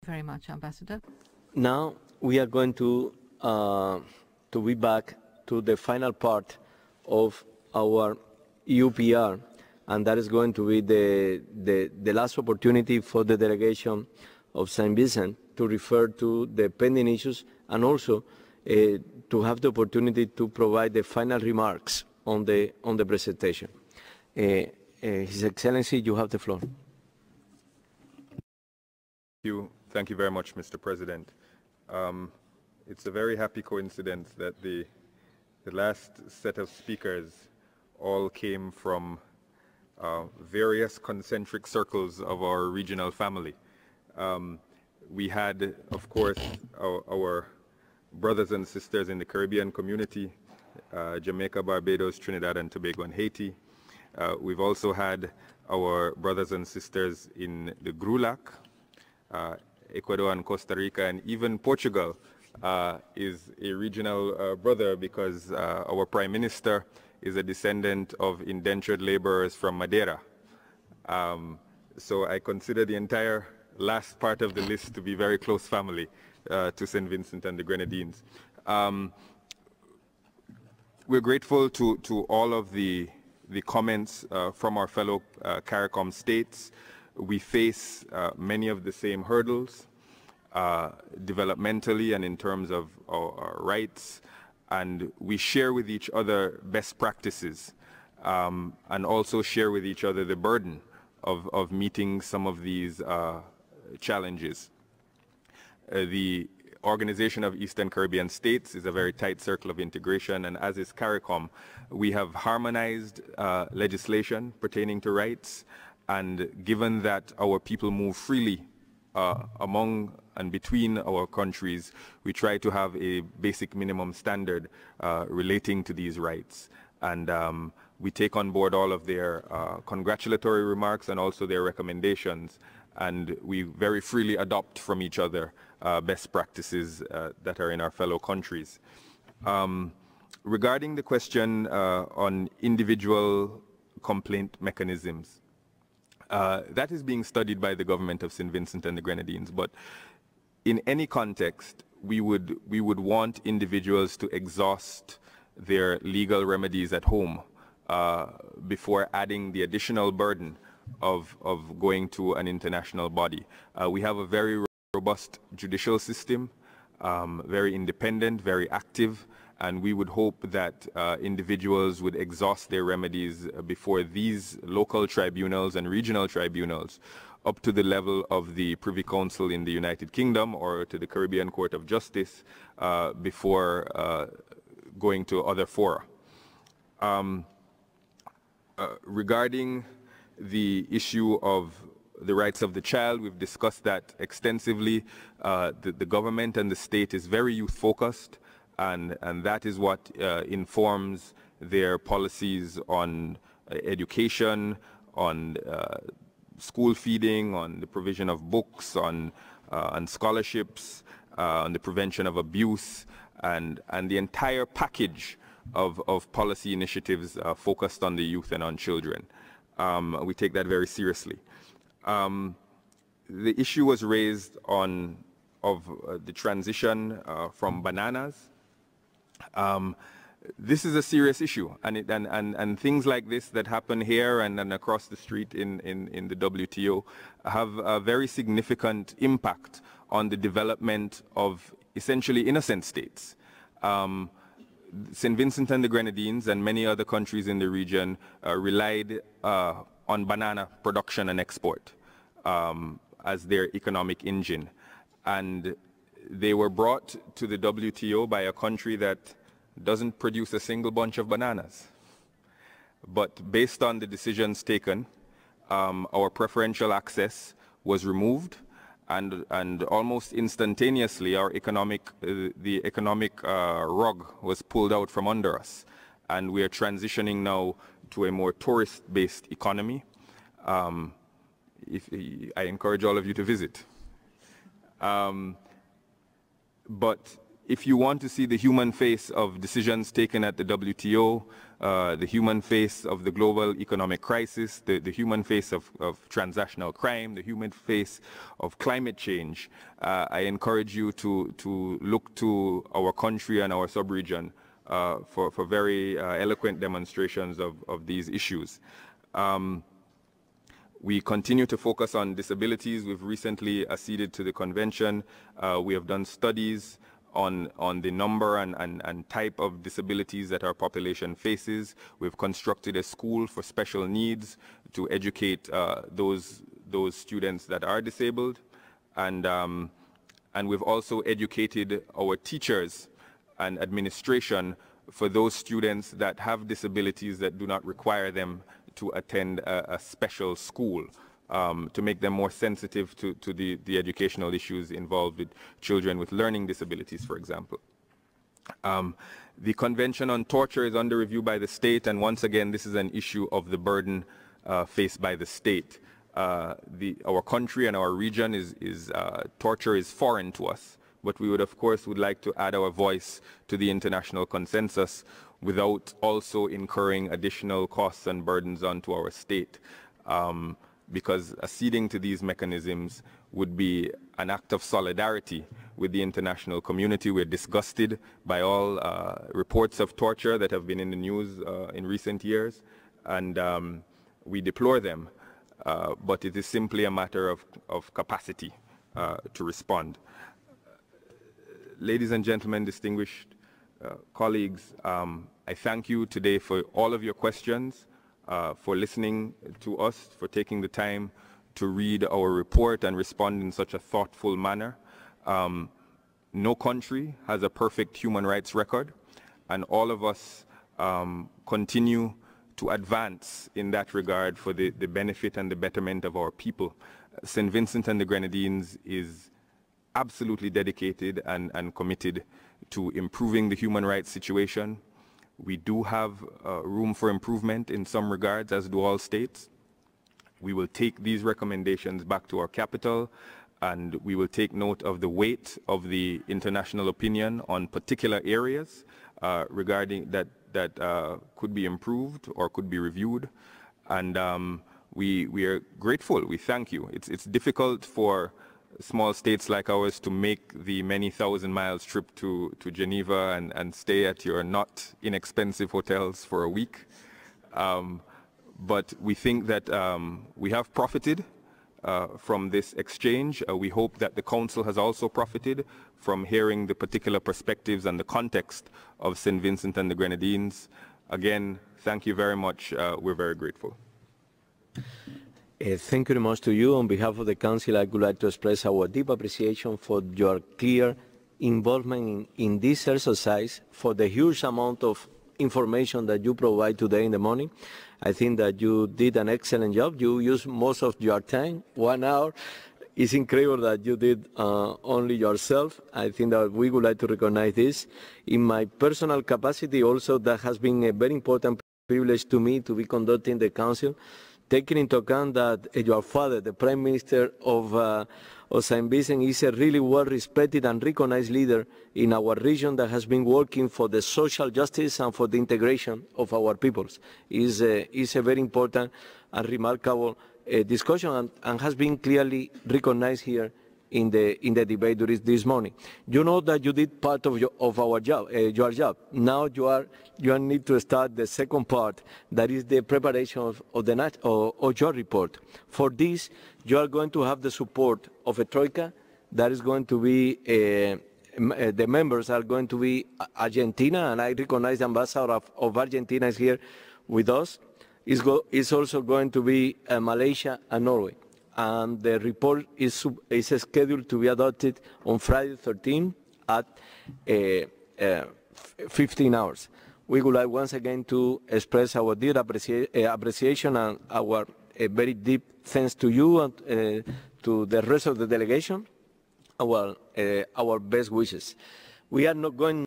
Very much, Ambassador. Now we are going to be back to the final part of our UPR, and that is going to be the last opportunity for the delegation of St. Vincent to refer to the pending issues and also to have the opportunity to provide the final remarks on the presentation. His Excellency, you have the floor. Thank you very much, Mr. President. It's a very happy coincidence that the last set of speakers all came from various concentric circles of our regional family. We had, of course, our brothers and sisters in the Caribbean community, Jamaica, Barbados, Trinidad and Tobago, and Haiti. We've also had our brothers and sisters in the GRULAC, Ecuador and Costa Rica, and even Portugal is a regional brother because our Prime Minister is a descendant of indentured laborers from Madeira. So I consider the entire last part of the list to be very close family to St. Vincent and the Grenadines. We're grateful to all of the comments from our fellow CARICOM states. We face many of the same hurdles developmentally and in terms of our rights, and we share with each other best practices and also share with each other the burden of meeting some of these challenges. The Organization of Eastern Caribbean States is a very tight circle of integration, and as is CARICOM, we have harmonized legislation pertaining to rights, and given that our people move freely among and between our countries, we try to have a basic minimum standard relating to these rights. And we take on board all of their congratulatory remarks and also their recommendations, and we very freely adopt from each other best practices that are in our fellow countries. Regarding the question on individual complaint mechanisms, that is being studied by the government of St. Vincent and the Grenadines, but in any context, we would want individuals to exhaust their legal remedies at home before adding the additional burden of going to an international body. We have a very robust judicial system, very independent, very active, and we would hope that individuals would exhaust their remedies before these local tribunals and regional tribunals up to the level of the Privy Council in the United Kingdom or to the Caribbean Court of Justice before going to other fora. Regarding the issue of the rights of the child, we've discussed that extensively. The government and the state is very youth-focused, and that is what informs their policies on education, on school feeding, on the provision of books, on scholarships, on the prevention of abuse, and the entire package of policy initiatives focused on the youth and on children. We take that very seriously. The issue was raised of the transition from bananas. This is a serious issue, and things like this that happen here and across the street in the WTO have a very significant impact on the development of essentially innocent states. St. Vincent and the Grenadines and many other countries in the region relied on banana production and export as their economic engine. And they were brought to the WTO by a country that doesn't produce a single bunch of bananas. But based on the decisions taken, our preferential access was removed, and almost instantaneously the economic rug was pulled out from under us. And we are transitioning now to a more tourist-based economy. I encourage all of you to visit. But if you want to see the human face of decisions taken at the WTO, the human face of the global economic crisis, the human face of transnational crime, the human face of climate change, I encourage you to look to our country and our sub-region for very eloquent demonstrations of these issues. We continue to focus on disabilities. We've recently acceded to the convention. We have done studies on the number and type of disabilities that our population faces. We've constructed a school for special needs to educate those students that are disabled. And we've also educated our teachers and administration for those students that have disabilities that do not require them to attend a special school, to make them more sensitive to the educational issues involved with children with learning disabilities, for example. The Convention on Torture is under review by the state, and once again, this is an issue of the burden faced by the state. Our country and our region torture is foreign to us, but we would, of course, like to add our voice to the international consensus without also incurring additional costs and burdens onto our state. Because acceding to these mechanisms would be an act of solidarity with the international community. We're disgusted by all reports of torture that have been in the news in recent years, and we deplore them. But it is simply a matter of capacity to respond. Ladies and gentlemen, distinguished colleagues, I thank you today for all of your questions, for listening to us, for taking the time to read our report and respond in such a thoughtful manner. No country has a perfect human rights record, and all of us continue to advance in that regard for the benefit and the betterment of our people. St. Vincent and the Grenadines is absolutely dedicated and committed to improving the human rights situation. We do have room for improvement in some regards, as do all states. We will take these recommendations back to our capital, and we will take note of the weight of the international opinion on particular areas regarding that could be improved or could be reviewed. And we are grateful. We thank you. It's difficult for small states like ours to make the many thousand miles trip to Geneva and stay at your not inexpensive hotels for a week. But we think that we have profited from this exchange. We hope that the Council has also profited from hearing the particular perspectives and the context of St. Vincent and the Grenadines. Again, thank you very much. We're very grateful. Thank you very much to you. On behalf of the Council, I would like to express our deep appreciation for your clear involvement in this exercise, for the huge amount of information that you provide today in the morning. I think that you did an excellent job. You used most of your time, 1 hour. It's incredible that you did only yourself. I think that we would like to recognize this. In my personal capacity also, that has been a very important privilege to me to be conducting the Council, taking into account that your father, the Prime Minister of St. Vincent, is a really well-respected and recognized leader in our region that has been working for the social justice and for the integration of our peoples. Is a very important and remarkable discussion and has been clearly recognized here in the debate during this morning. You know that you did part of your job. Now you need to start the second part, that is the preparation of your report. For this, you are going to have the support of a troika. That is going to be the members are going to be Argentina, and I recognize the ambassador of Argentina is here with us. It's also going to be Malaysia and Norway. And the report is scheduled to be adopted on Friday 13 at 15 hours. We would like once again to express our deep appreciation and our very deep thanks to you and to the rest of the delegation, our best wishes. We are not going